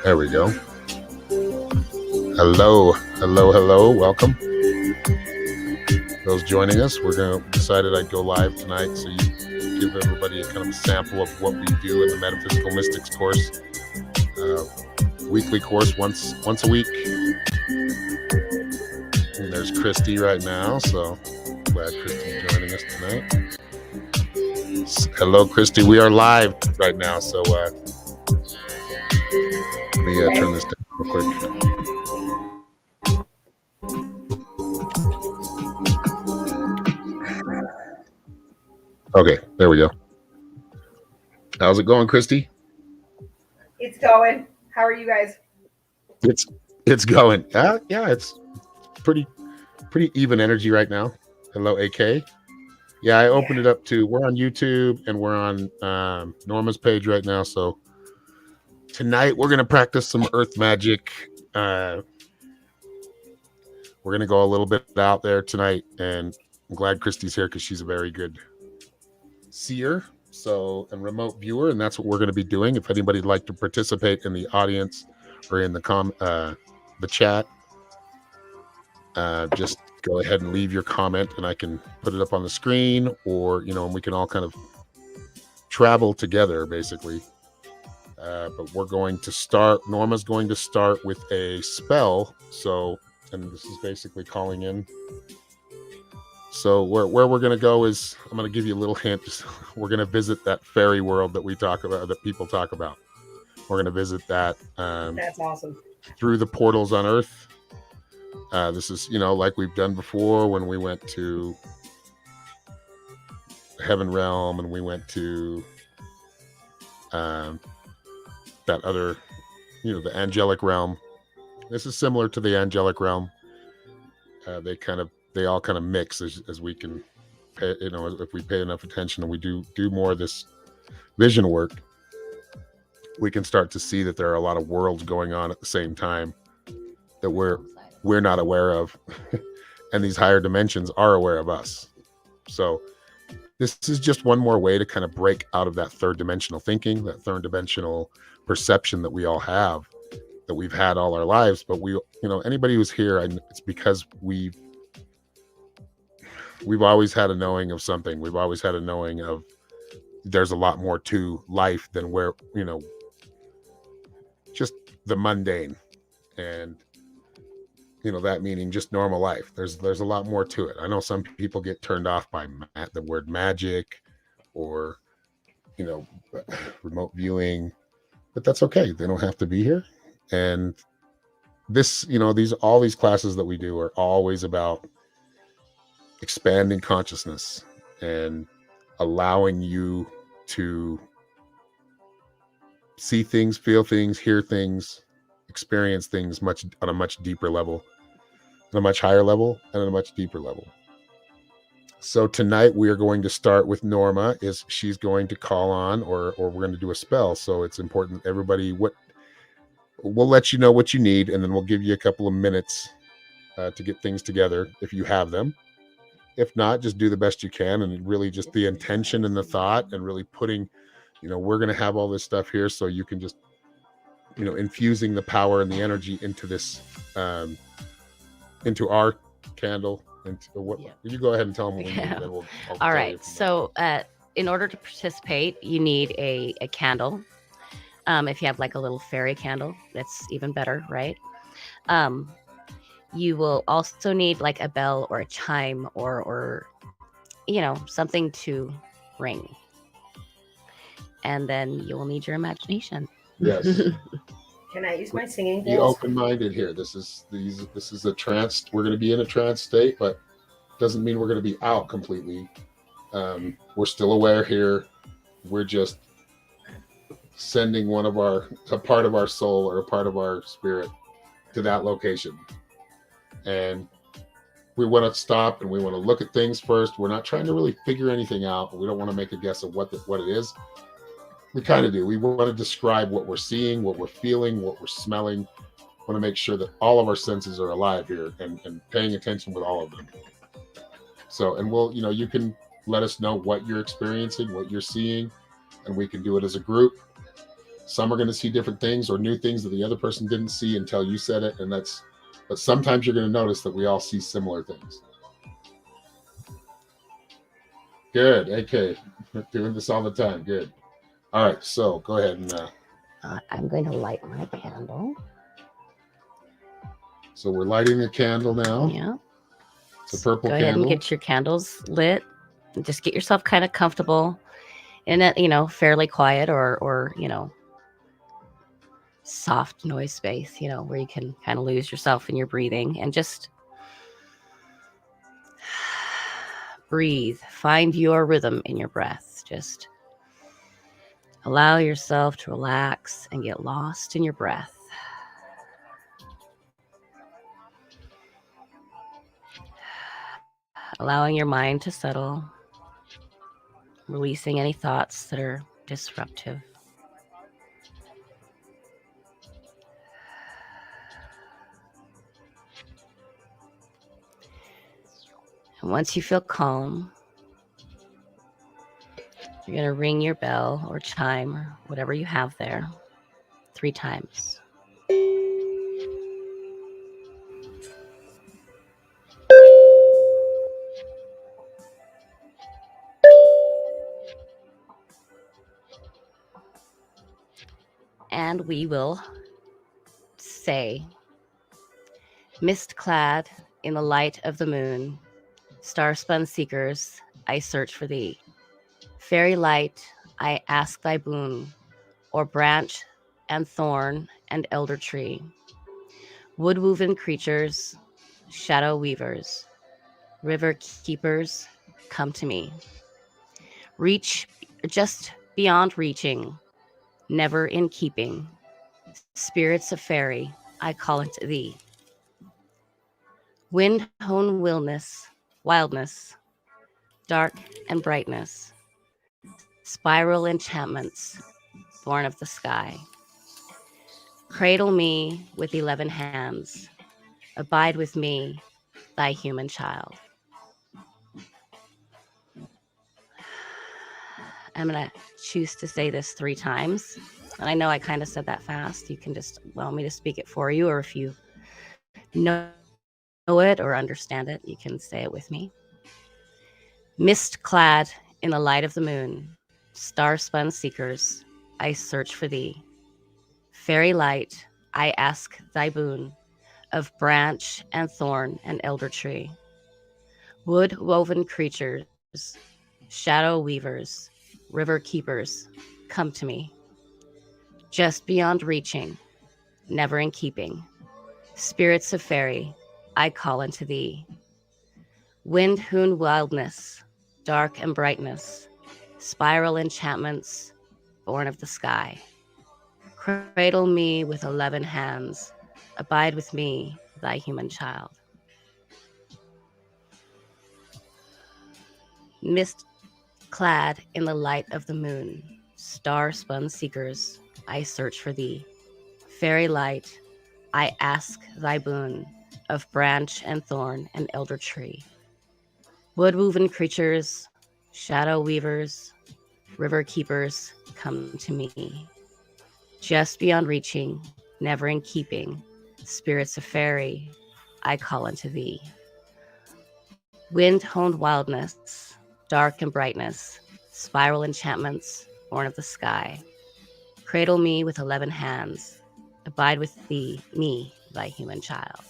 There we go. Hello, hello, hello. Welcome. Those joining us, decided I'd go live tonight, so you give everybody a kind of a sample of what we do in the Metaphysical Mystics course. Weekly course, once a week. And there's Christy right now, so glad Christy's joining us tonight. Hello, Christy. We are live right now, so let me turn this down real quick. Okay, there we go. How's it going, Christy? It's going. How are you guys? It's going. Yeah, it's pretty even energy right now. Hello, AK. Yeah, I opened it up to. We're on YouTube and we're on Norma's page right now. So tonight we're gonna practice some earth magic. We're gonna go a little bit out there tonight, and I'm glad Christy's here because she's a very good seer, and remote viewer, and that's what we're going to be doing. If anybody'd like to participate in the audience or in the chat, just go ahead and leave your comment, and I can put it up on the screen, or and we can all kind of travel together, basically. But we're going to start. Norma's going to start with a spell. And this is basically calling in. So where we're going to go is, I'm going to give you a little hint. We're going to visit that fairy world that we talk about, that people talk about. We're going to visit that. That's awesome. Through the portals on Earth. This is, like we've done before when we went to Heaven Realm and we went to that other, the angelic realm. This is similar to the angelic realm. They all kind of mix as we can pay, if we pay enough attention and we do more of this vision work, we can start to see that there are a lot of worlds going on at the same time that we're not aware of. And these higher dimensions are aware of us. So this is just one more way to kind of break out of that third dimensional thinking, that third dimensional perception that we all have, that we've had all our lives. But anybody who's here, it's because we've always had a knowing of something. We've always had a knowing of there's a lot more to life than where, just the mundane. And, that meaning just normal life. There's a lot more to it. I know some people get turned off by the word magic or, remote viewing, but that's okay. They don't have to be here. And this, all these classes that we do are always about expanding consciousness and allowing you to see things, feel things, hear things, experience things on a much deeper level, on a much higher level, and on a much deeper level. So tonight we are going to start with Norma. She's going to call on, or we're going to do a spell. So it's important everybody. We'll let you know what you need, and then we'll give you a couple of minutes to get things together if you have them. If not, just do the best you can, and really just the intention and the thought, and really putting, we're going to have all this stuff here, so you can just, infusing the power and the energy into this, into our candle. Into what? Yeah. You go ahead and tell them what we need. Then all right. So, in order to participate, you need a candle. If you have like a little fairy candle, that's even better, right? You will also need like a bell or a chime or something to ring. And then you will need your imagination. Yes. Can I use my singing Be open-minded here. This is a trance. We're going to be in a trance state, but doesn't mean we're going to be out completely. We're still aware here. We're just sending a part of our soul or a part of our spirit to that location. And we want to stop and we want to look at things first. We're not trying to really figure anything out. We don't want to make a guess of what it is. We kind of do. We want to describe what we're seeing, what we're feeling, what we're smelling. We want to make sure that all of our senses are alive here and paying attention with all of them. So, and you can let us know what you're experiencing, what you're seeing. and we can do it as a group. Some are going to see different things or new things that the other person didn't see until you said it, and that's. But sometimes you're going to notice that we all see similar things. Good, AK, doing this all the time. Good. All right, so go ahead and. I'm going to light my candle. So we're lighting a candle now. Yeah. It's a purple Go ahead candle. and get your candles lit. Just get yourself kind of comfortable in a, fairly quiet or soft noise space, where you can kind of lose yourself in your breathing and just breathe. Find your rhythm in your breath. Just allow yourself to relax and get lost in your breath. Allowing your mind to settle, releasing any thoughts that are disruptive. And once you feel calm, you're going to ring your bell or chime or whatever you have there 3 times. And we will say, mist-clad in the light of the moon, star-spun seekers, I search for thee. Fairy light, I ask thy boon, or branch and thorn and elder tree. Wood-woven creatures, shadow weavers, river keepers, come to me. Reach just beyond reaching, never in keeping. Spirits of fairy, I call unto thee. Wind-hown wildness, dark and brightness, spiral enchantments, born of the sky. Cradle me with 11 hands, abide with me, thy human child. I'm going to choose to say this 3 times. And I know I kind of said that fast. You can just allow me to speak it for you, or if you know it or understand it, you can say it with me. Mist-clad in the light of the moon, star-spun seekers, I search for thee. Fairy light, I ask thy boon of branch and thorn and elder tree. Wood-woven creatures, shadow weavers, river keepers, come to me. Just beyond reaching, never in keeping. Spirits of fairy, I call unto thee. Wind-hewn wildness, dark and brightness, spiral enchantments, born of the sky. Cradle me with 11 hands, abide with me, thy human child. Mist-clad in the light of the moon, star-spun seekers, I search for thee. Fairy light, I ask thy boon of branch and thorn and elder tree. Wood-woven creatures, shadow weavers, river keepers, come to me. Just beyond reaching, never in keeping, spirits of fairy, I call unto thee. Wind-hown wildness, dark and brightness, spiral enchantments, born of the sky. Cradle me with 11 hands, abide with thee, me, thy human child.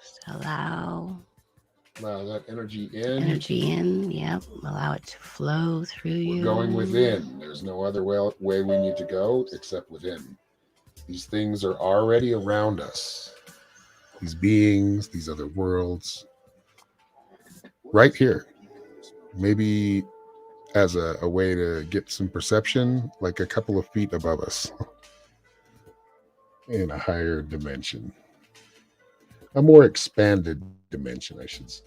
Just allow that energy in. energy in. Yep. Allow it to flow through you. We're going within. There's no other way we need to go except within. These things are already around us. These beings, these other worlds, right here. Maybe as a way to get some perception, like a couple of feet above us in a higher dimension. a more expanded dimension, I should say.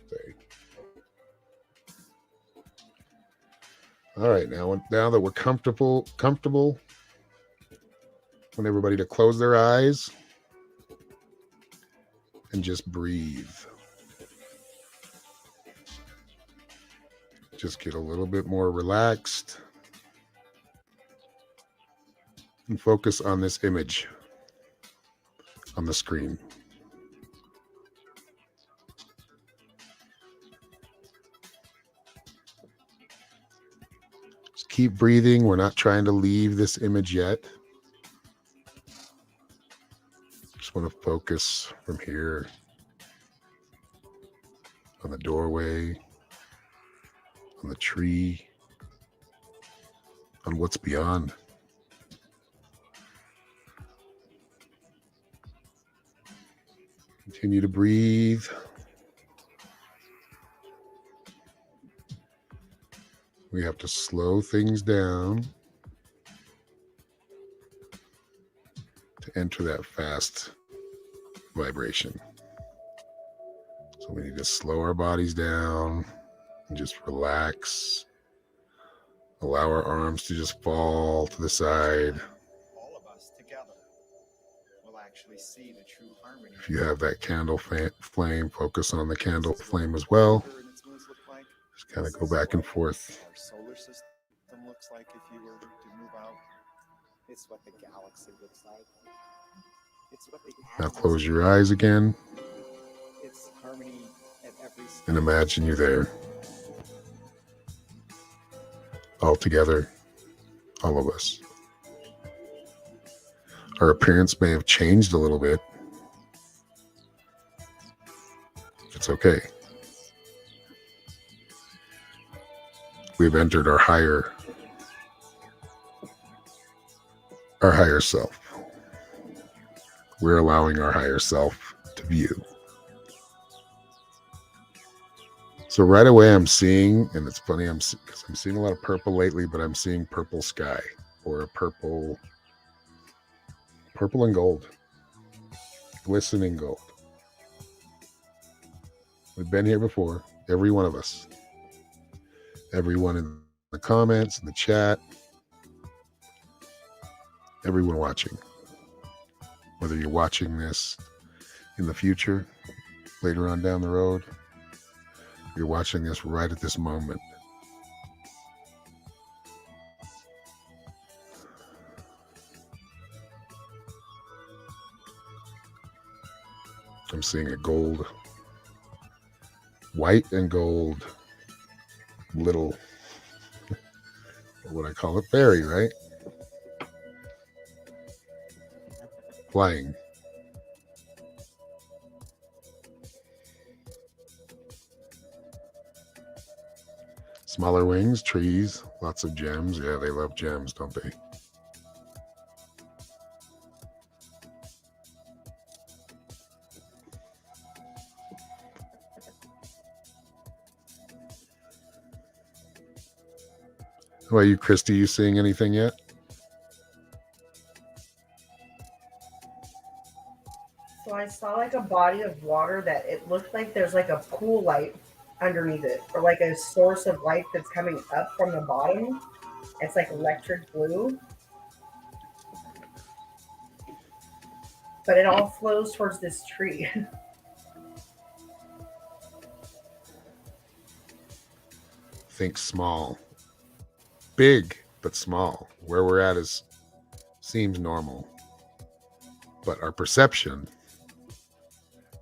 All right, now that we're comfortable, I want everybody to close their eyes and just breathe. Just get a little bit more relaxed and focus on this image on the screen. Just keep breathing. We're not trying to leave this image yet. Just want to focus from here on the doorway, on the tree, on what's beyond. Continue to breathe. We have to slow things down to enter that fast vibration. So we need to slow our bodies down and just relax. Allow our arms to just fall to the side. All of us together will actually see the true harmony. If you have that candle flame, focus on the candle flame as well. Just kind of go back and forth. Our solar system looks like if you were to move out. It's what the galaxy looks like. It's what the Now close your eyes again. It's harmony at every step. And imagine you there. All together, all of us. Our appearance may have changed a little bit. It's okay. We've entered our higher self. We're allowing our higher self to view. So right away I'm seeing, and it's funny, because I'm seeing a lot of purple lately, but I'm seeing purple sky, or a purple and gold, glistening gold. We've been here before, every one of us. Everyone in the comments, in the chat, everyone watching. Whether you're watching this in the future, later on down the road, you're watching this right at this moment. I'm seeing a gold, white and gold, little, what would I call it? Fairy, right? Flying. Smaller wings, trees, lots of gems. Yeah, they love gems, don't they? How about you, Christy? You seeing anything yet? So I saw like a body of water that it looked like there's like a pool light underneath it, or like a source of light that's coming up from the bottom. It's like electric blue, but it all flows towards this tree. Think small. Big, but small. Where we're at seems normal. But our perception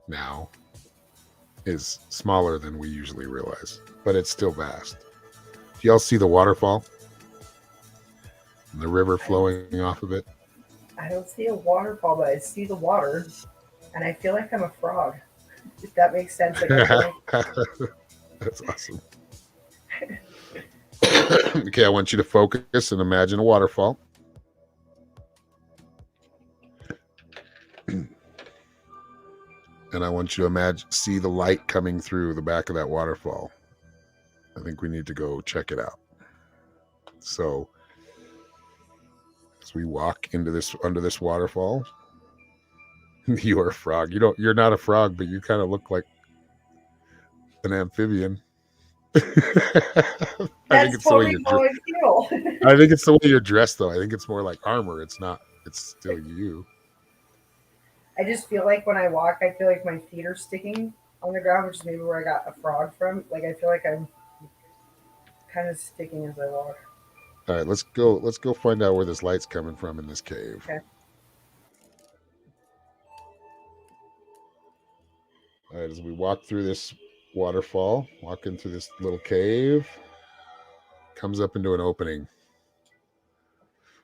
now is smaller than we usually realize. But it's still vast. Do y'all see the waterfall? And the river flowing off of it? I don't see a waterfall, but I see the water, and I feel like I'm a frog. If that makes sense. Like, I feel like... That's awesome. Okay, I want you to focus and imagine a waterfall. And I want you to see the light coming through the back of that waterfall. I think we need to go check it out. So as we walk under this waterfall, You're a frog. You're not a frog, but you kind of look like an amphibian. I think That's it's the way totally you're how I feel. I think it's the way you're dressed though. I think it's more like armor. It's not, it's still you. I just feel like when I walk, I feel like my feet are sticking on the ground, which is maybe where I got a frog from. Like I feel like I'm kind of sticking as I walk. All right, let's go find out where this light's coming from in this cave. Okay. All right, as we walk through this waterfall, walking through this little cave, comes up into an opening.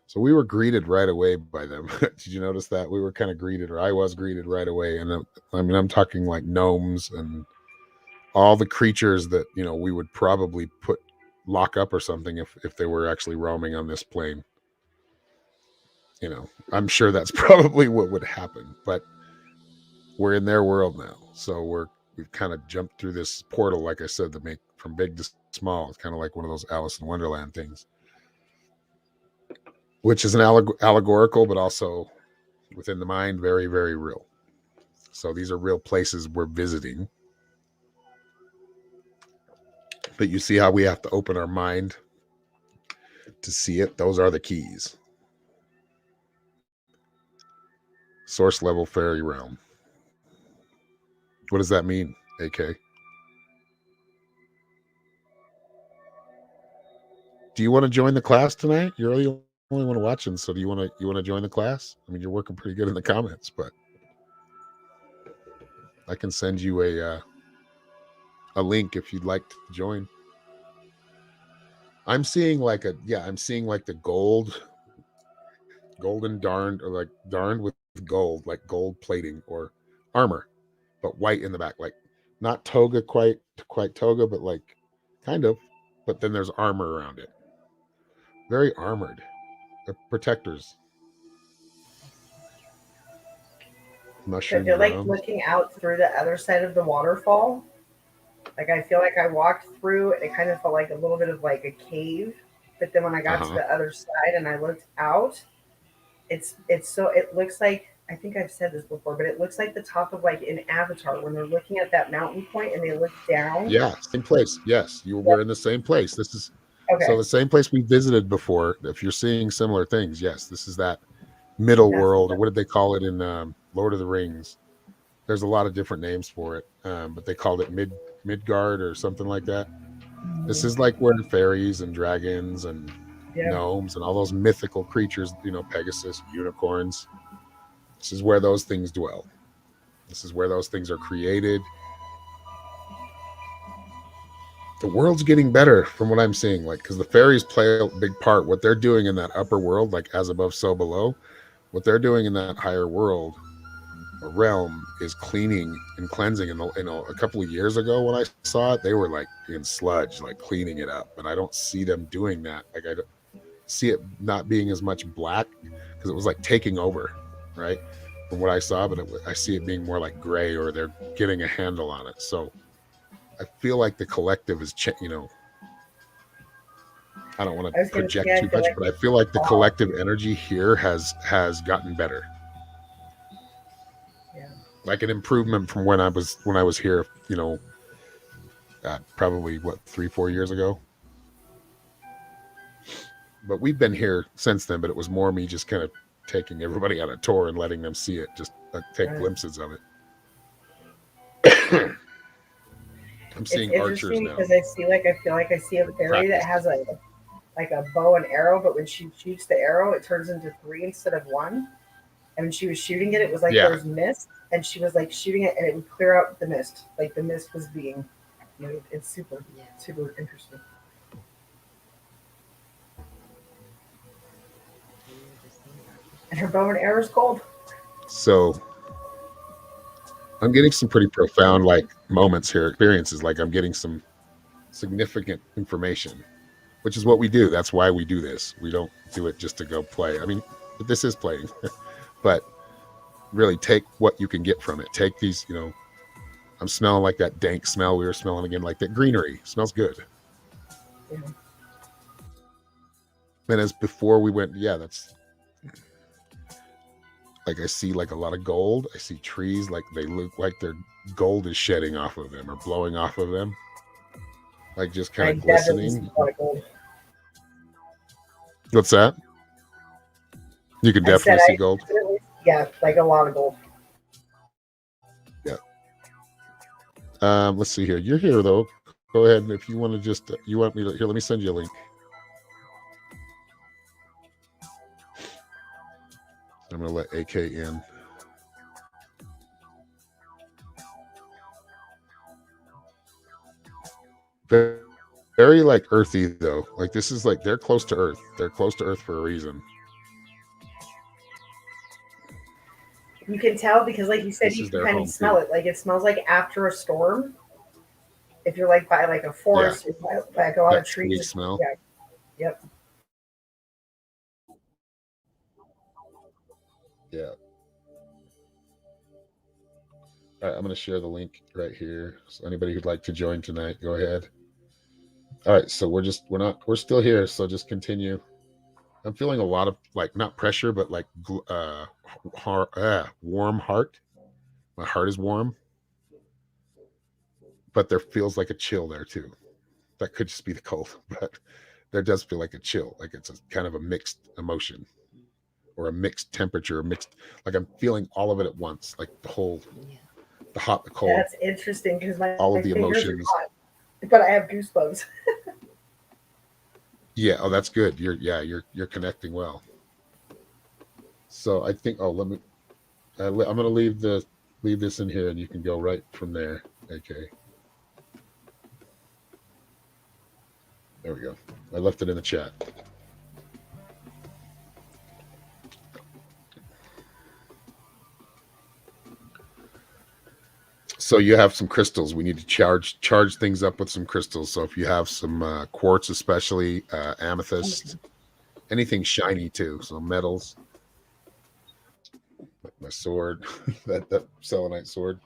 So we were greeted right away by them. Did you notice that? We were kind of greeted, or I was greeted right away. And I mean, I'm talking like gnomes and all the creatures that, we would probably lock up or something if they were actually roaming on this plane. I'm sure that's probably what would happen, but we're in their world now. So we've kind of jumped through this portal, like I said, that make from big to small. It's kind of like one of those Alice in Wonderland things, which is an allegorical, but also within the mind, very, very real. So these are real places we're visiting. But you see how we have to open our mind to see it? Those are the keys. Source level fairy realm. What does that mean, AK? Do you want to join the class tonight? You're the only one watching, so do you want to join the class? I mean, you're working pretty good in the comments, but I can send you a link if you'd like to join. I'm seeing like the golden darned, or like darned with gold, like gold plating or armor, but white in the back, like not toga, quite toga, but like kind of, but then there's armor around it. Very armored. They're protectors. I Mushroom feel like drums. looking out through the other side of the waterfall. Like I feel like I walked through and it kind of felt like a little bit of like a cave. But then when I got to the other side and I looked out, it looks like, I think I've said this before, but it looks like the top of like an Avatar when they're looking at that mountain point and they look down. Yeah, same place. Yes, we're in the same place. This is so Okay. the same place we visited before. If you're seeing similar things, yes, this is that middle world, or what did they call it in Lord of the Rings? There's a lot of different names for it, but they called it Midgard or something like that. This is like where fairies and dragons and gnomes and all those mythical creatures, Pegasus, unicorns. This is where those things dwell. This is where those things are created. The world's getting better from what I'm seeing, like, because the fairies play a big part. What they're doing in that upper world, like as above, so below, what they're doing in that higher world or realm is cleaning and cleansing. And a couple of years ago when I saw it, they were like in sludge, like cleaning it up. And I don't see them doing that. Like I don't see it not being as much black because it was like taking over, right? From what I saw, but I see it being more like gray, or they're getting a handle on it. So I feel like the collective is, I don't want to project too much, but I feel like the collective energy here has gotten better. Yeah. Like an improvement from when I was here, probably 3-4 years ago. But we've been here since then, but it was more me just kind of taking everybody on a tour and letting them see it, just take glimpses of it. I'm seeing archers now. Because I feel like I see a fairy that has a bow and arrow, but when she shoots the arrow, it turns into 3 instead of 1. And when she was shooting it, it was like there was mist, and she was like shooting it, and it would clear out the mist. Like the mist was being moved. It's super interesting. And her bow and arrow is gold. So I'm getting some pretty profound moments here, experiences. Like I'm getting some significant information, which is what we do. That's why we do this. We don't do it just to go play. I mean, this is playing, but really take what you can get from it. Take these, I'm smelling like that dank smell we were smelling again, like that greenery. Smells good. Yeah. And as before we went, that's like I see like a lot of gold. I see trees like they look like their gold is shedding off of them or blowing off of them, like just kind I of definitely see glistening. a lot of gold. What's that? You can I said definitely see I gold. definitely, yeah, like a lot of gold. Yeah. Let's see here. You're here though. Go ahead, and if you want to just you want me to here, let me send you a link. I'm gonna let AK in. Very, very like earthy though. Like this is like they're close to Earth. They're close to Earth for a reason. You can tell because, like you said, This you is can their kind of home smell too. it. Like it smells like after a storm. If you're like by like a Yeah, forest, or by like a lot of that trees. sweet smell. Yeah. Yep. Yeah. All right, I'm gonna share the link right here. So anybody who'd like to join tonight, go ahead. All right, so we're still here. So just continue. I'm feeling a lot of like not pressure, but like warm heart. My heart is warm, but there feels like a chill there too. That could just be the cold, but there does feel like a chill, like it's a kind of a mixed emotion or a mixed temperature, like I'm feeling all of it at once, like the hot, the cold, That's interesting because my all of the fingers are emotions. hot, but I have goosebumps. Yeah, oh, that's good. You're connecting well. So I think let me. I'm gonna leave this in here, and you can go right from there. Okay, there we go. I left it in the chat. So you have some crystals. We need to charge things up with some crystals. So if you have some quartz, especially amethyst, anything shiny too. So metals, like my sword, that selenite sword.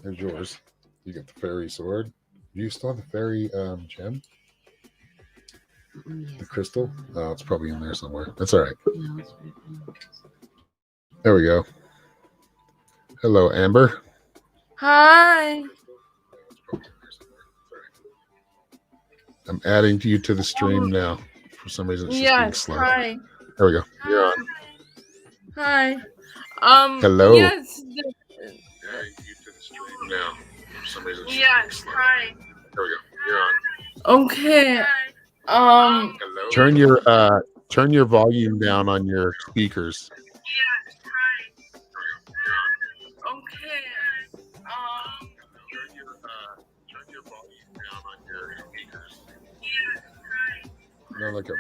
There's yours. You got the fairy sword. Do you still have the fairy gem? The crystal? Oh, it's probably in there somewhere. That's all right. There we go. Hello, Amber. Hi. I'm adding you to the stream now. For some reason, it's just being Yes. slow. Hi. There we go. You're on. Hi. Hello. Yes. Adding you to the stream now. For some reason, it's just Yes. being slow. Hi. There we go. You're on. Okay. Hello. Turn your volume down on your speakers. Yes. Hi. Okay. Turn your volume down on your speakers. No, like a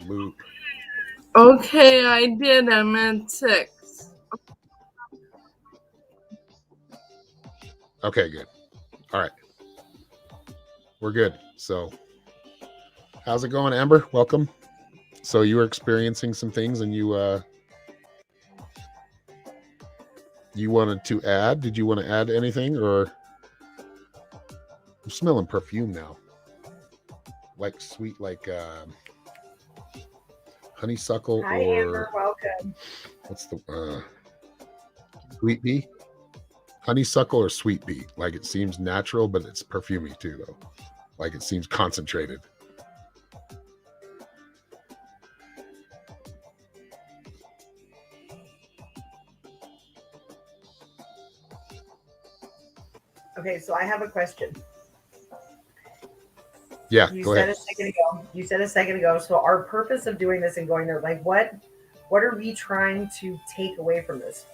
loop. Okay, I did. I'm at 6. Okay, good. All right. We're good. So how's it going, Amber? Welcome. So you were experiencing some things and you wanted to add. Did you want to add anything? Or I'm smelling perfume now. Like sweet, like honeysuckle. Hi, or Amber. Welcome. What's the sweet bee? Honeysuckle or sweet bee. Like it seems natural, but it's perfumey too, though. Like it seems concentrated. Okay, so I have a question. Yeah, You go said ahead. You said a second ago. So our purpose of doing this and going there, like, what are we trying to take away from this?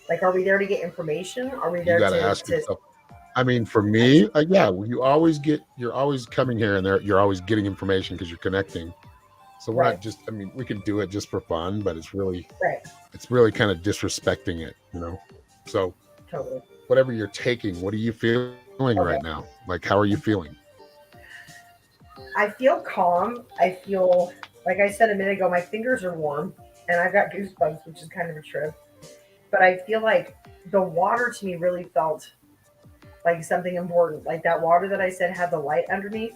Like, are we there to get information? Are we You there got to to ask yourself. I mean, for me, yeah, you're always coming here and there. You're always getting information because you're connecting. So we're not just. I mean, we can do it just for fun, but it's really kind of disrespecting it, you know. So totally. Whatever you're taking, what are you feeling right now? Like, how are you feeling? I feel calm. I feel, like I said a minute ago, my fingers are warm and I've got goosebumps, which is kind of a trip. But I feel like the water to me really felt like something important. Like that water that I said had the light underneath,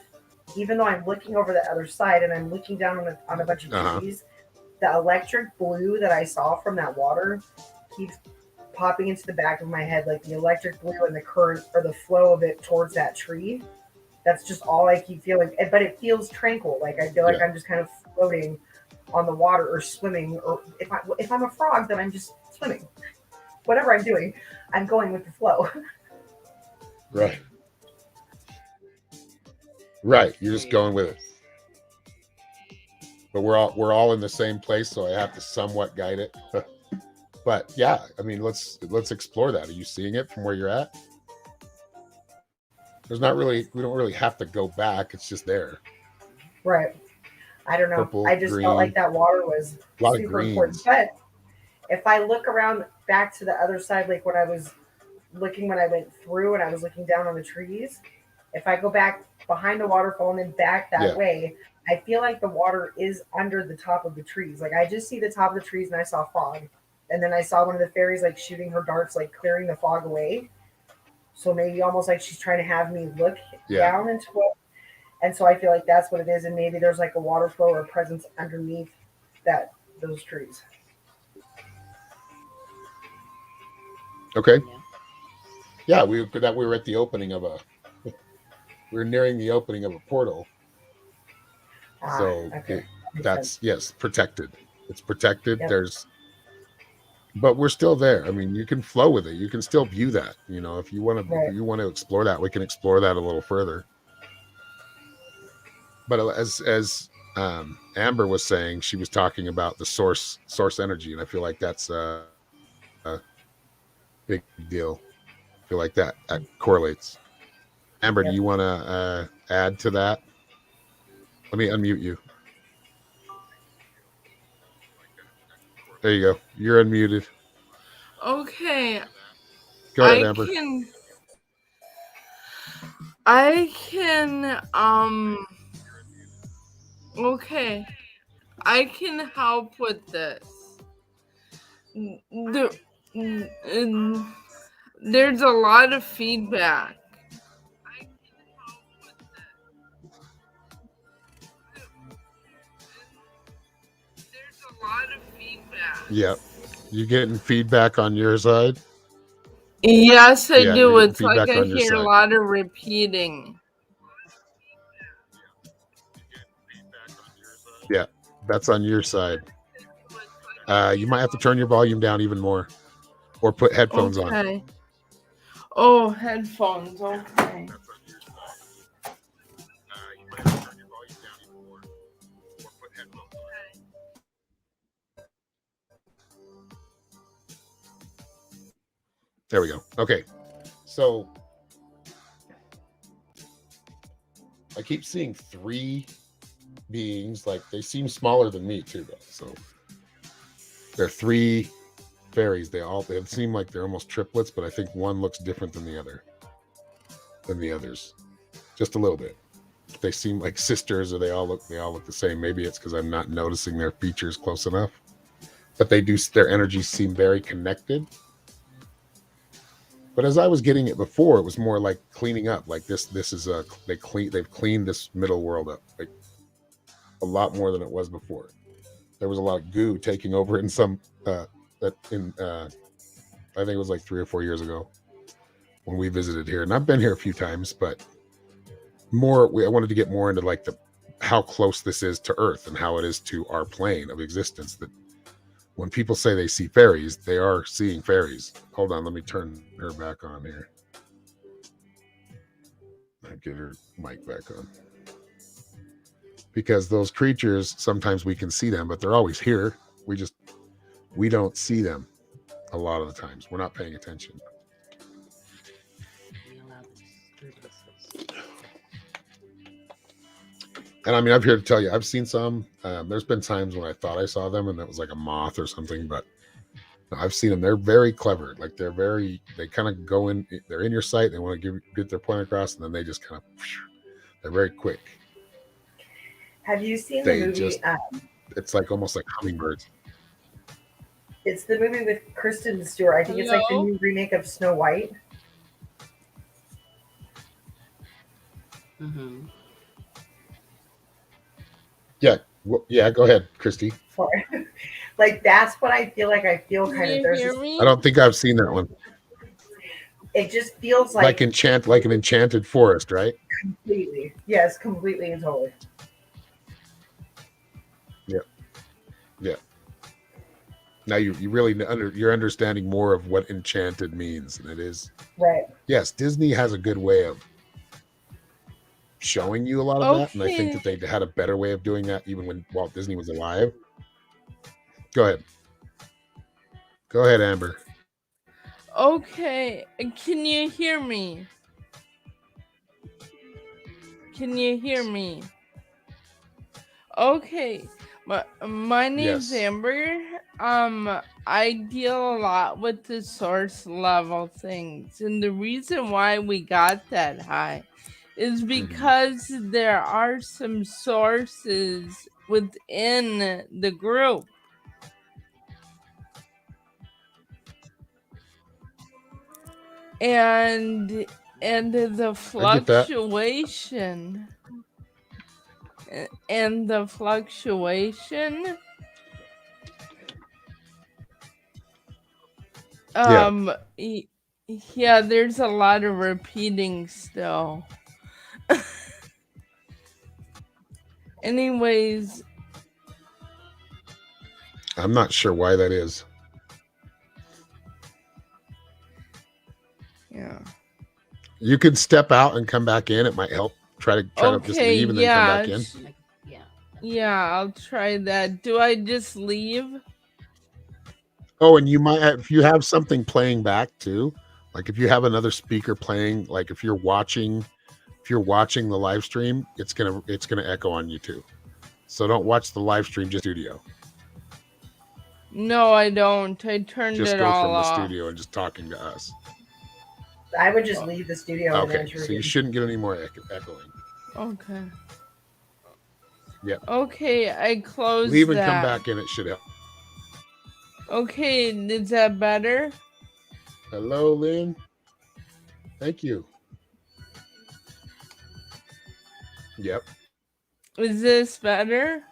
even though I'm looking over the other side and I'm looking down on a bunch of trees, the electric blue that I saw from that water keeps popping into the back of my head, like the electric blue and the current or the flow of it towards that tree. That's just all I keep feeling. But it feels tranquil. Like I feel like Yeah. I'm just kind of floating on the water or swimming. Or if I'm a frog, then I'm just swimming. Whatever I'm doing, I'm going with the flow. Right. Right. You're just going with it. But we're all in the same place, so I have to somewhat guide it. But yeah, I mean, let's explore that. Are you seeing it from where you're at? We don't really have to go back. It's just there. Right. I don't know. Purple, I just green, felt like that water was a lot of super important. greens. But if I look around back to the other side, like when I was looking when I went through and I was looking down on the trees, if I go back behind the waterfall and then back that Yeah. way, I feel like the water is under the top of the trees. Like I just see the top of the trees and I saw fog. And then I saw one of the fairies like shooting her darts, like clearing the fog away. So maybe almost like she's trying to have me look Yeah. down into it. And so I feel like that's what it is. And maybe there's like a water flow or a presence underneath those trees. Okay. Yeah, we were at the opening of we're nearing the opening of a portal. So okay. that's yes, protected. It's protected. Yep. But we're still there. I mean, you can flow with it. You can still view that. You know, if you want to, Right. if you want to explore that, we can explore that a little further. But as Amber was saying, she was talking about the source energy, and I feel like that's a big deal. I feel like that correlates. Amber, Yep. do you want to add to that? Let me unmute you. There you go. You're unmuted. Okay. Go ahead, Amber. Okay. I can help with this. There's a lot of feedback. Yeah. You getting feedback on your side? Yes, I Yeah, do. you're getting It's like feedback I on your hear a side. lot of repeating. Yeah, that's on your side. You might have to turn your volume down even more, or put headphones on. Okay. Oh, headphones. Okay. There we go. Okay, so I keep seeing 3 beings. Like they seem smaller than me too, though. So they're 3 fairies. They seem like they're almost triplets, but I think one looks different than the others, just a little bit. They seem like sisters, or they all look the same. Maybe it's because I'm not noticing their features close enough, but their energies seem very connected. But as I was getting it before, it was more like cleaning up. Like this is they've cleaned this middle world up like a lot more than it was before. There was a lot of goo taking over in some I think it was like 3 or 4 years ago when we visited here, and I've been here a few times, but I wanted to get more into like how close this is to Earth and how it is to our plane of existence. That when people say they see fairies, they are seeing fairies. Hold on, let me turn her back on here. I get her mic back on. Because those creatures, sometimes we can see them, but they're always here. We don't see them a lot of the times. We're not paying attention. And I mean, I'm here to tell you, I've seen some. There's been times when I thought I saw them and it was like a moth or something, but I've seen them. They're very clever. Like they kind of go in, they're in your sight. They want to get their point across, and then they just kind of, they're very quick. Have you seen the movie? It's like almost like hummingbirds. It's the movie with Kristen Stewart. I think it's like the new remake of Snow White. Mm-hmm. Yeah, Well, yeah, go ahead, Christy. for like that's what I feel like. I feel Can kind of you there's hear this. I me? don't think I've seen that one. It just feels Like like like an enchanted forest, right? completely, yes, completely and totally. Yeah, yeah. Now you really you're understanding more of what enchanted means, and it is Right. yes. Disney has a good way of showing you a lot of that, and I think Okay. that they had a better way of doing that even when Walt Disney was alive. Go ahead, go ahead, Amber. Okay. Can you hear me? Can you hear me? Okay. My name's Yes. Amber. I deal a lot with the source level things, and the reason why we got that high is Mhm. because there are some sources within the group, and the I get that. fluctuation and the fluctuation Yeah, um y- yeah, there's a lot of repeating still. Anyways, I'm not sure why that is. yeah. You could step out and come back in. It might help. Try to just Okay, leave and then come yeah. back in. Like, yeah. Yeah, I'll try that. Do I just leave? Oh, and you might have, if you have something playing back too, like if you have another speaker playing, like if you're watching the live stream, it's gonna echo on you too. So don't watch the live stream, just studio. No, I don't. I turned Just it go all from the off. studio and just talking to us. I would just Oh, leave the studio and Okay, enter so you again. shouldn't get any more echoing. okay. Yep. Okay, I closed Leave and come that. back in. It should help. Okay, is that better? Hello, Lynn. Thank you. Yep. Is this better?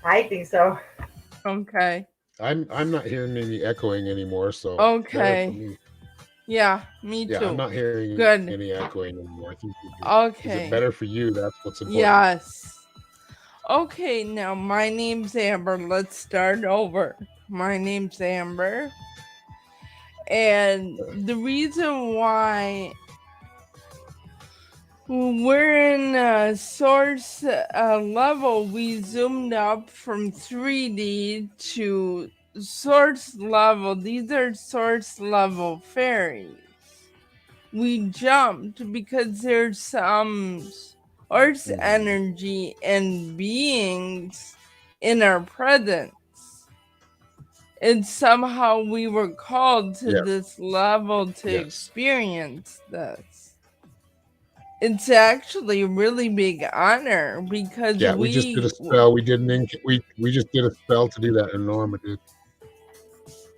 I think so. Okay. I'm not hearing any echoing anymore, so better for Okay. me. Yeah, me Yeah, I'm too. not hearing Good. any echoing anymore. I think you're good. Is it Okay. better for you? That's what's important. Yes. Okay, now my name's Amber. Let's start over. My name's Amber. And the reason why we're in a source level, we zoomed up from 3D to source level. These are source level fairies. We jumped because there's some source energy and beings in our presence. And somehow we were called to Yeah. this level to Yes. experience this. It's actually a really big honor because Yeah. We just did a spell. We did we just did a spell to do that, and Norma did.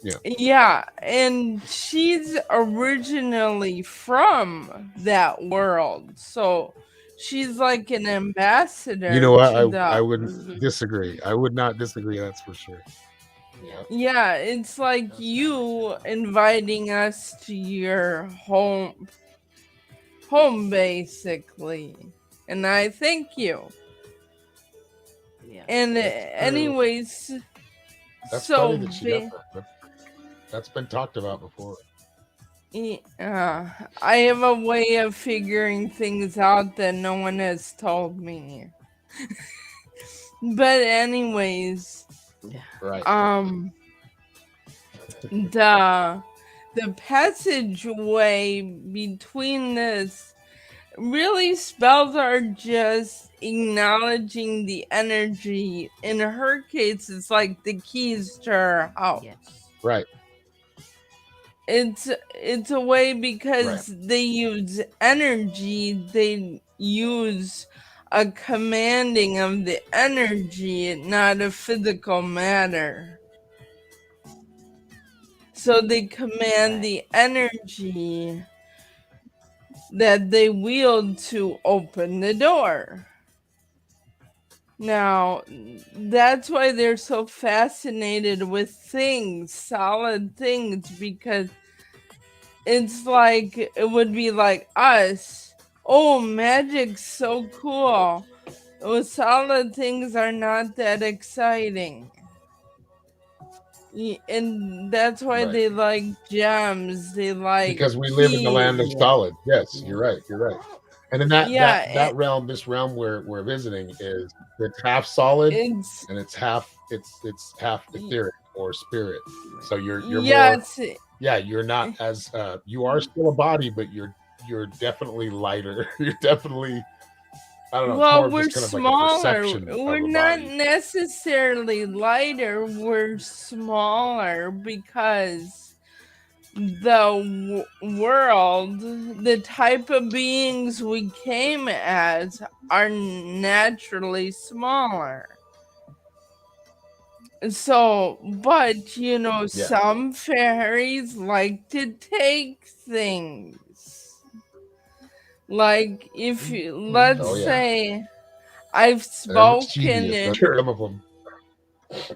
Yeah. yeah, and she's originally from that world, so she's like an You ambassador know what? to I the. wouldn't disagree. I would not disagree. That's for sure. Yeah. Yeah, it's like you inviting us to your home basically, and I thank you. Yeah. And That's true. anyways, That's so funny that she got that. That's been talked about before. I have a way of figuring things out that no one has told me. But anyways, Yeah. Right. the passageway between this really spells are just acknowledging the energy. In her case, it's like the keys to her house. Yes. Right. It's a way Right. because they use energy, they use a commanding of the energy, not a physical matter. So they command Right. the energy that they wield to open the door. Now, that's why they're so fascinated with things, solid things, because it's like it would be like us. Oh, magic's so cool. Well, solid things are not that exciting. And that's why Right. they like gems. They like Because we live in the land of keys. solid. Yes, you're right. You're right. And in Yeah, that realm, this realm we're visiting is it's half solid it's and it's half etheric or spirit. So you're more, yes, yeah, you're not as you are still a body, but you're definitely lighter. You're definitely, I don't know, it's more well, of we're just kind of like a smaller. perception We're of a not body. necessarily lighter. We're smaller because the world, the type of beings we came as, are naturally smaller. So, but Yeah. some fairies like to take things. Like, if you, let's Oh yeah. say, I've They're spoken, mischievous. Some of them.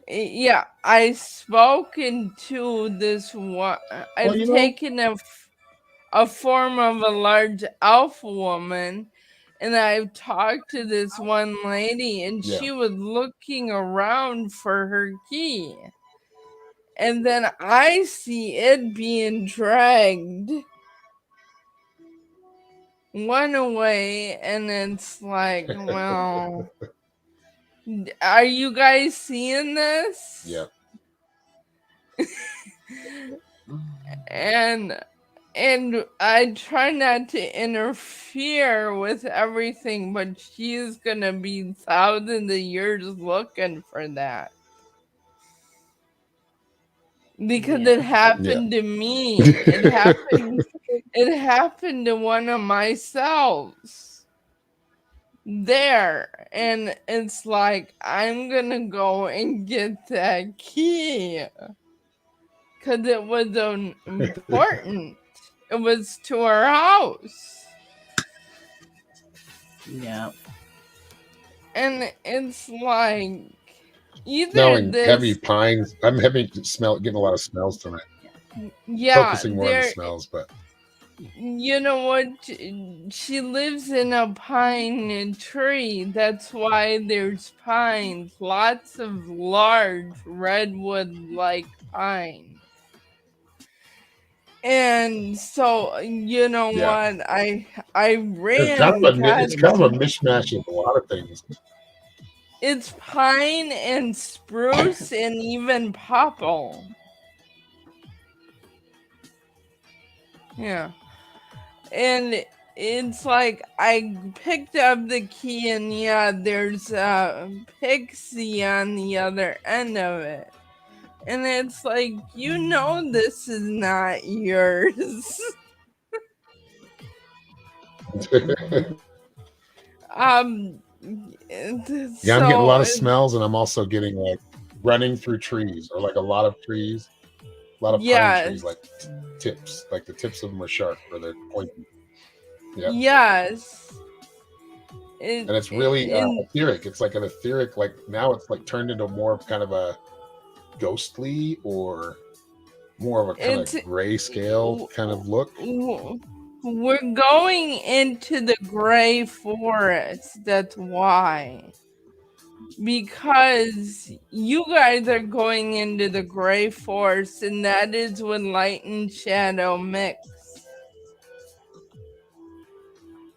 yeah, I've spoken to this one, Well, I've you know, taken a form of a large elf woman, and I've talked to this one lady, and yeah. she was looking around for her key. And then I see it being dragged one away, and it's like, well, are you guys seeing this? Yeah. and I try not to interfere with everything, but she's gonna be thousands of years looking for that. Because Yeah. it happened to me. It happened to one of my selves there. And it's like, I'm gonna go and get that key. Cause it was important. It was to our house. Yeah. And it's like, either Smelling heavy this, pines. I'm getting a lot of smells tonight. yeah, Focusing more on the there, smells, but you know what? She lives in a pine tree. That's why there's pines. Lots of large redwood like pine. And so, you know yeah, what? I it's kind ran, of God, it's kind of a mishmash of a lot of things. it's pine and spruce and even popple. Yeah. And it's like I picked up the key, and yeah, there's a pixie on the other end of it. And it's like, this is not yours. um Yeah, I'm getting a lot so of smells, and I'm also getting like running through trees or like a lot of trees, a lot of pine trees, yes, like tips, like the tips of them are sharp or they're pointy. Yeah, yes, and it's really it etheric. It's like an etheric. Like now, it's like turned into more of kind of a ghostly or more of a kind of it's grayscale kind of look. we're going into the gray forest. That's why. Because you guys are going into the gray forest, and that is when light and shadow mix.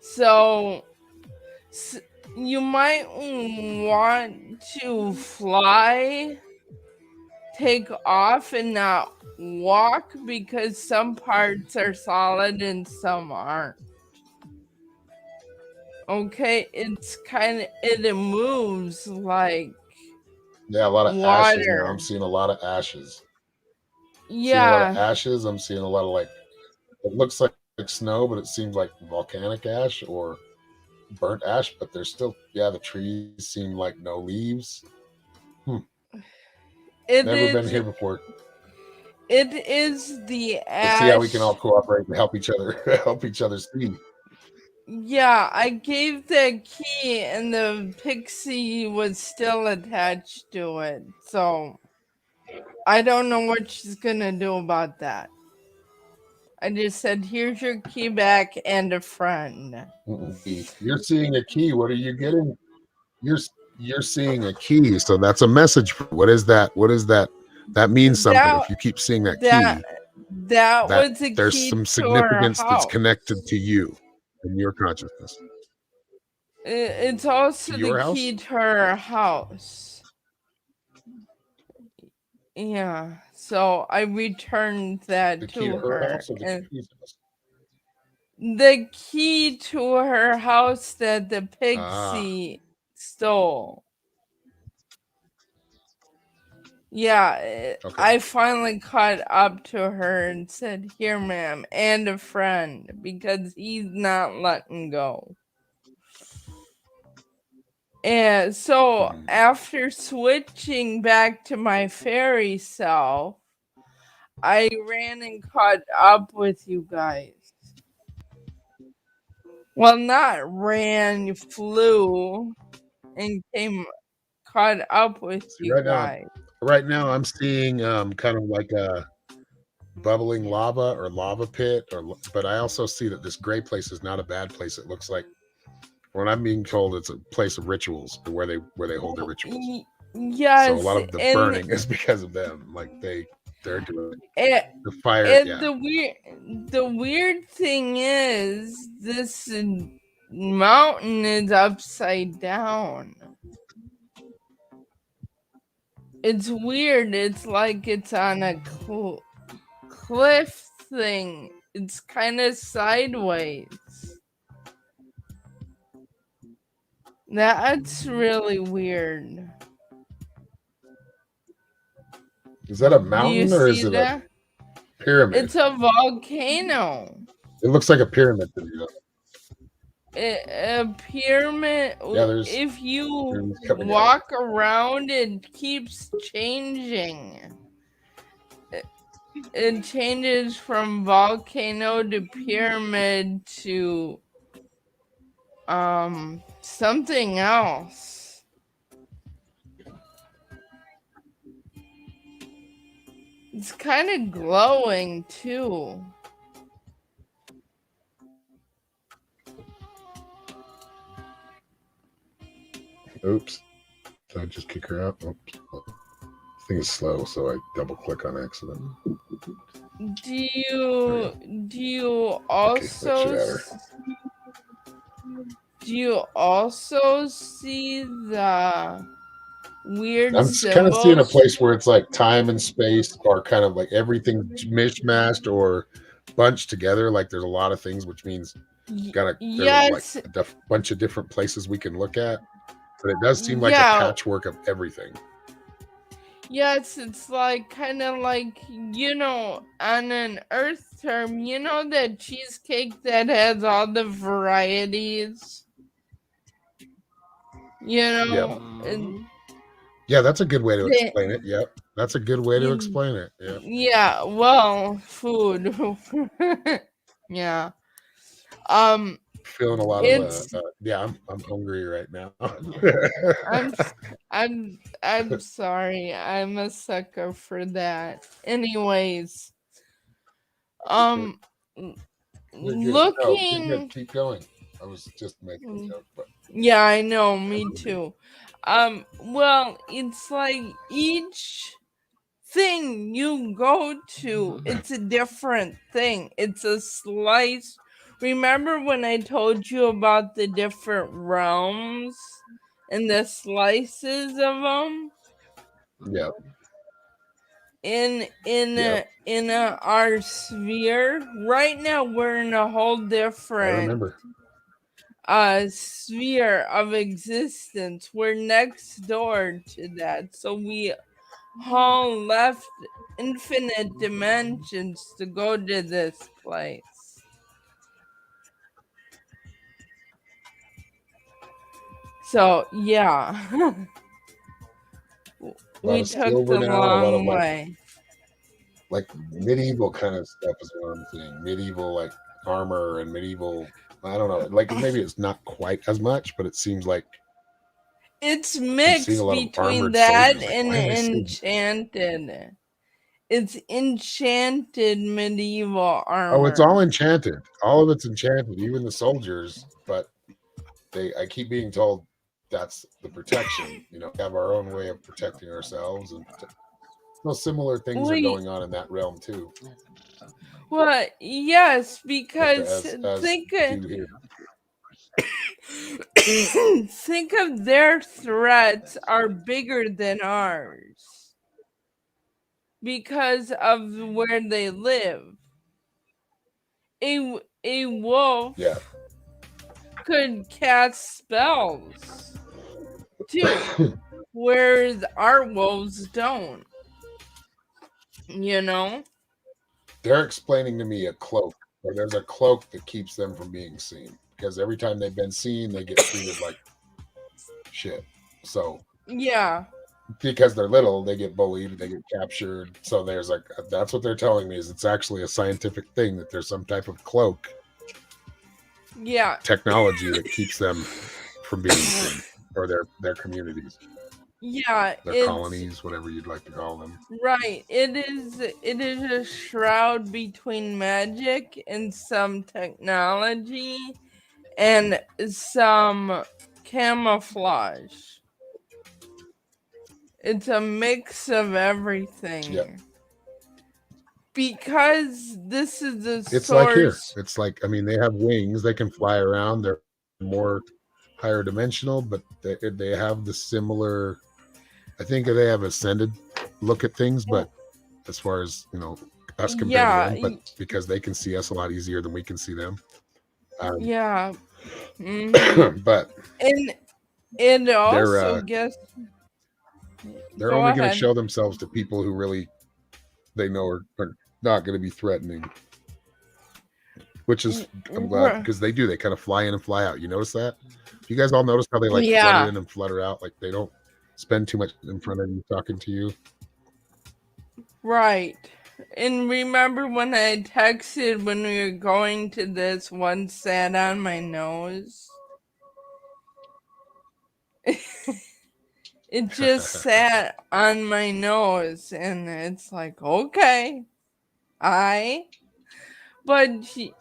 So you might want to fly, take off, and not walk, because some parts are solid and some aren't. Okay, it moves like Yeah, a lot of ashes now. I'm water. seeing a lot of ashes. Seeing a lot of Yeah, ashes. I'm seeing a lot of like it looks like snow, but it seems like volcanic ash or burnt ash. But there's still, yeah, the trees seem like no leaves. Hmm. it Never been is here before. it is the Let's see how we can all ash. cooperate and help each other help each other see. Yeah, I gave the key and the pixie was still attached to it. So I don't know what she's gonna do about that. I just said, here's your key back and a friend. You're seeing a key. What are you getting? You're you're seeing a key. So that's a message. What is that? What is that? That means something. If you keep seeing that That key, that that was a there's key some to her significance that's house. connected to you and your consciousness. It's also To the your house? key to her house. Yeah, so I returned that The key to her her. house or the And key's house? the key to her house that the Ah, pixie stole. Yeah, okay. I finally caught up to her and said, "Here, ma'am, and a friend," because he's not letting go. And so Mhm. after switching back to my fairy self, I ran and caught up with you guys. Well, not ran, flew and caught up with See, you guys. right now I'm seeing kind of like a bubbling lava or lava pit, but I also see that this gray place is not a bad place. It looks like, when I'm being told, it's a place of rituals, where they hold their rituals. So a Yes, lot of the burning is because of them. Like they're doing the fire. and Yeah. the weird thing is this mountain is upside down. It's weird. It's like it's on a cliff thing. It's kind of sideways. That's really weird. Is that a Do you mountain or is see it a that? pyramid? It's a volcano. It looks like a pyramid to me. A pyramid. Yeah, there's If you pyramids coming out. walk around, it keeps changing. It changes from volcano to pyramid to something else. It's kind of glowing too. Oops. Did I just kick her out? Oops. This thing is slow, so I double click on accident. Do you Okay, that should also add her. do you also see the weird I'm kind of seeing a symbols? place where it's like time and space are kind of like everything's mishmashed or bunched together. Like there's a lot of things, which means there's like Yes, a bunch of different places we can look at. But it does seem like a yeah, patchwork of everything. yes, it's like kind of like, on an Earth term, that cheesecake that has all the varieties, Yeah. and Yeah, that's a good way to they, explain it. Yep. That's a good way to explain it. Yeah. yeah, well, food. Yeah. Feeling a lot of It's yeah, I'm hungry right now. I'm I'm sorry. I'm a sucker for that. Anyways, um Good. No, you're good. looking Keep going. I was just making a joke, but yeah, I know, me too. Well, it's like each thing you go to, it's a different thing. It's a slice. Remember when I told you about the different realms and the slices of them? yeah, yeah, In our sphere right now we're in a whole I different remember. sphere of existence. We're next door to that, so we all left infinite dimensions to go to this place. So yeah. A lot We of took silver the now, a lot of long way. like medieval kind of stuff is what I'm seeing. Medieval, like armor and medieval. I don't know. Like maybe it's not quite as much, but it seems like It's I'm seeing a mixed lot of between armored that soldiers. Like, and why am I seeing? enchanted. It's enchanted medieval Oh, it's all armor. enchanted. All of it's enchanted, even the soldiers. But I keep being told that's the protection. You know, we have our own way of protecting ourselves, and similar things are Wait, going on in that realm too, well, yes, because as think do here. think of their threats are bigger than ours because of where they live. A Yeah, wolf could cast spells too, whereas our wolves don't. You know? they're explaining to me a cloak, or there's a cloak that keeps them from being seen because every time they've been seen, they get treated like shit. So Yeah, because they're little, they get bullied, they get captured. So there's like that's what they're telling me is it's actually a scientific thing that there's some type of cloak yeah, technology that keeps them from being seen, or their communities, yeah. their It's colonies, whatever you'd like to call them. right. It is a shroud between magic and some technology and some camouflage. It's a mix of Yeah, everything. Because this is the it's like here. source. It's like I mean, they have wings, they can fly around. They're more higher dimensional, but they have the similar. I think they have ascended look at things, but as far as us compared to Yeah, them, but because they can see us a lot easier than we can see them. yeah. Hmm. But And they're also, uh, guess. they're Go only going to ahead. show themselves to people who really they know are not going to be threatening. Which is I'm glad because they do. They kind of fly in and fly out. You notice that? You guys all notice how they like flutter Yeah, in and flutter out? Like they don't spend too much in front of you talking to you. right. And remember when I texted when we were going to this one sat on my nose? It just sat on my nose, and it's like, okay, I. But you,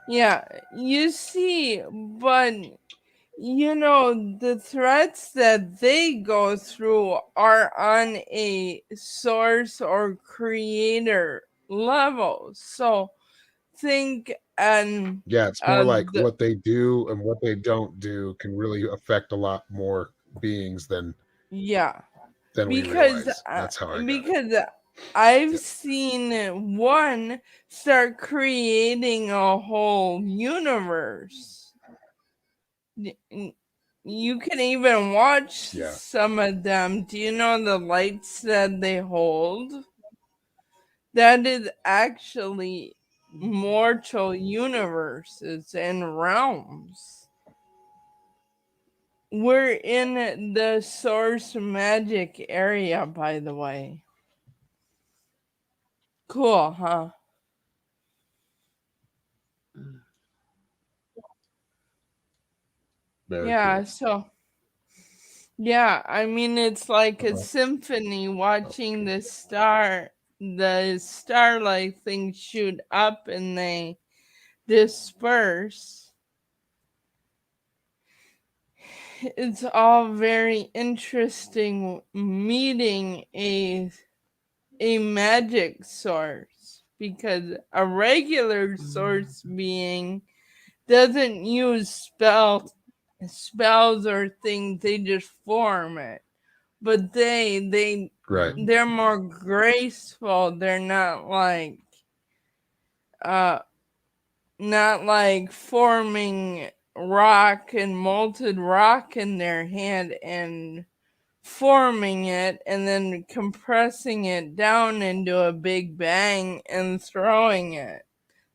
yeah, you see, but the threats that they go through are on a source or creator level. So think and Yeah, it's more like the what they do and what they don't do can really affect a lot more beings yeah, than we because realize. That's how I got it. because I've Yeah. seen one start creating a whole universe. You can even watch Yeah. some of them. Do you know the lights that they hold? That is actually mortal universes and realms. We're in the source magic area, by the way. Cool, huh? Very Yeah, cool. so yeah, I mean it's like a Uh-huh. symphony watching the starlight thing shoot up and they disperse. It's all very interesting meeting a magic source because a regular source being doesn't use spells or things, they just form it. But Right. they're more graceful. They're uh not like forming rock and molten rock in their hand and forming it and then compressing it down into a big bang and throwing it.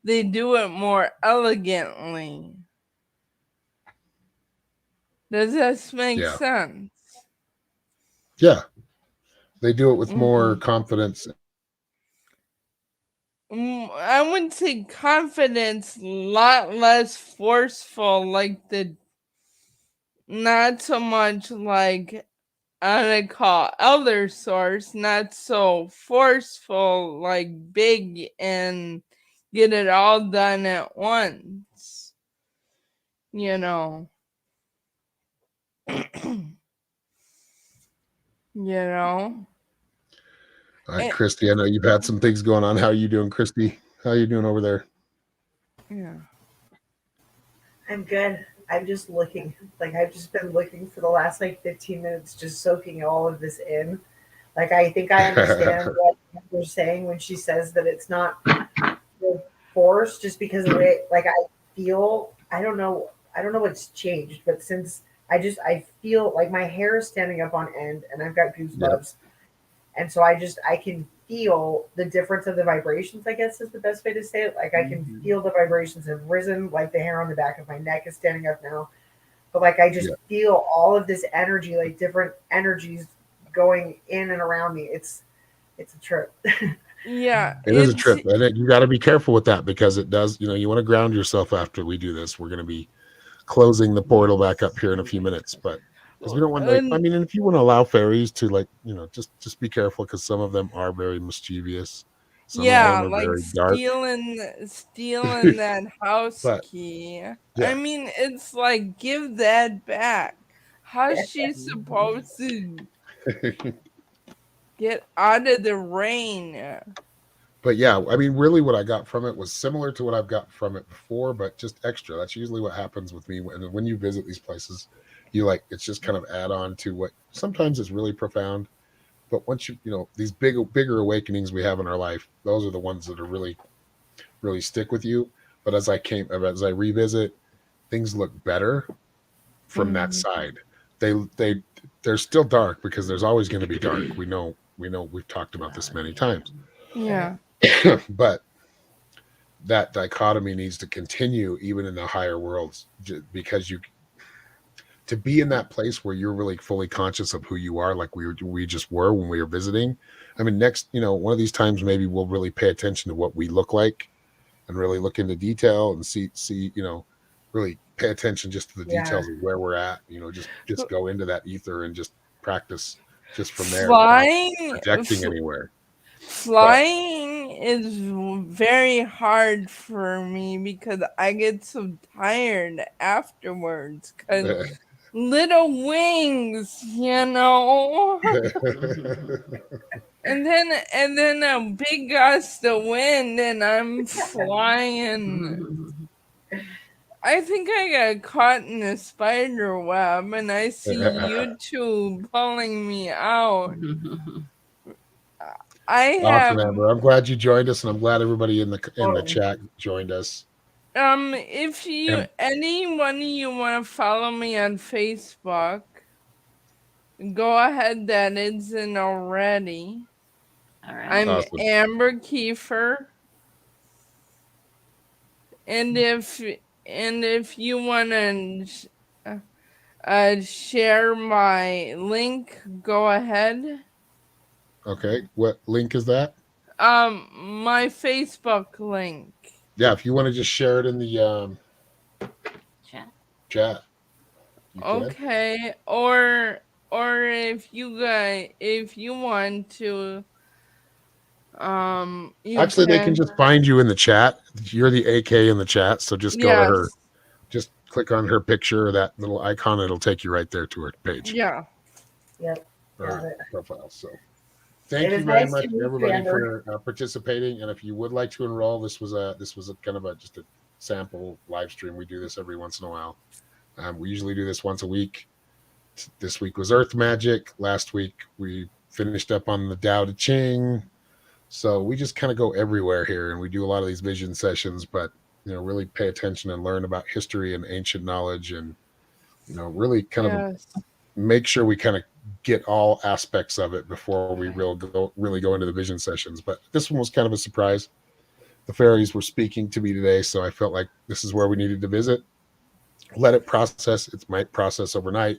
They do it more elegantly. Does this make Yeah. sense? Yeah. They do it with more Hmm. confidence I would say confidence, lot less forceful, like not so much like I call elder source, not so forceful, like big and get it all done at once. You know. You know. All right, Eh, Christy, I know you've had some things going on. How are you doing, Christy? How are you doing over there? yeah. I'm good. I'm just looking. Like I've just been looking for the last like 15 minutes, just soaking all of this in. Like I think I understand what you're saying when she says that it's not the force, just because of the way like I feel. I don't know what's changed, but since I feel like my hair is standing up on end and I've got Yep. goosebumps. And so I can feel the difference of the vibrations, I guess is the best way to say it. Like I can feel the vibrations have risen, like the hair on the back of my neck is standing up now. But like I just Yeah. feel all of this energy, like different energies going in and around me. It's a trip. Yeah, It is a it's trip, and you got to be careful with that because it does. You want to ground yourself after we do this. We're going to be closing the portal back up here in a few minutes, but because we don't want, like, I mean, and if you want to allow fairies to, like, just be careful because some of them are very mischievous. Some of yeah, them are like very dark. stealing that house But key. I yeah, mean, it's like give that back. How's she supposed to get out of the rain? but yeah, I mean, really, what I got from it was similar to what I've got from it before, but just extra. That's usually what happens with me when you visit these places. You like it's just kind of add on to what sometimes is really profound. But once these bigger awakenings we have in our life, those are the ones that are really stick with you. But as I revisit, things look better from that Mhm. side. They're still dark because there's always going to be dark. We know we've talked about this many times. Right. Yeah. But that dichotomy needs to continue even in the higher worlds, because you to be in that place where you're really fully conscious of who you are, like we just were when we were visiting. I mean, next, one of these times maybe we'll really pay attention to what we look like and really look into detail and see, really pay attention just to the Yeah. details of where we're at. Just go into that ether and just practice just from there without Flying projecting anywhere. But flying is very hard for me because I get so tired afterwards cuz little wings, and then a big gust of wind and I'm flying. I think I got caught in a spider web and I see YouTube pulling me out. I awesome, have Amber. I'm glad you joined us, and I'm glad everybody in the Totally. chat joined us. if you And anyone you want to follow me on Facebook, go ahead, that isn't already. All right. I'm awesome. Amber Kiefer. And if you want to share my link, go ahead. Okay, what link is that? My Facebook link. Yeah, if you want to just share it in the Chat. chat, you can. Okay, or if you want to, you Actually, they can can. just find you in the chat. You're the AK in the chat, so just go to her. Yes. Just click on her picture, that little icon. It'll take you right there to her page Yeah. Yep. Got or it. profile. So It thank you was very nice much, to meet you, everybody, Amber. for participating. And if you would like to enroll, this was a kind of just a sample live stream. We do this every once in a while. We usually do this once a week. This week was Earth Magic. Last week we finished up on the Tao Te Ching. So we just kind of go everywhere here, and we do a lot of these vision sessions, but really pay attention and learn about history and ancient knowledge, and really kind of Yes. make sure we kind of get all aspects of it before we really go into the vision sessions. But this one was kind of a surprise. The fairies were speaking to me today, so I felt like this is where we needed to visit. Let it process. It might process overnight.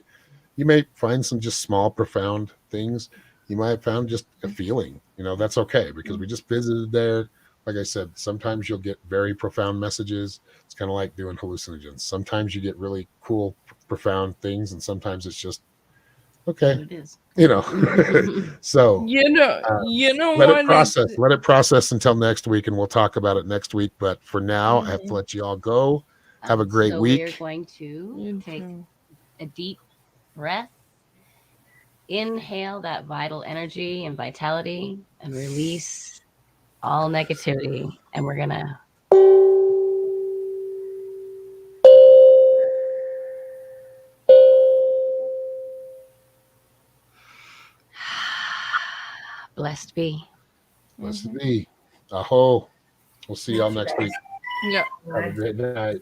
You may find some just small, profound things. You might have found just a feeling. That's okay because we just visited there. like I said, sometimes you'll get very profound messages. It's kind of like doing hallucinogens. Sometimes you get really cool, profound things, and sometimes it's just okay, What it is. So You know, uh, you know let what? it process. Let it process until next week, and we'll talk about it next week. But for now, I have to Mhm. let you all go. Have a great So week. we're going to You take too. a deep breath, inhale that vital energy and vitality, and release all negativity. And we're going to blessed be. Blessed Mhm. be. Aho. We'll see y'all You next guys. week. Yeah. Have a great night.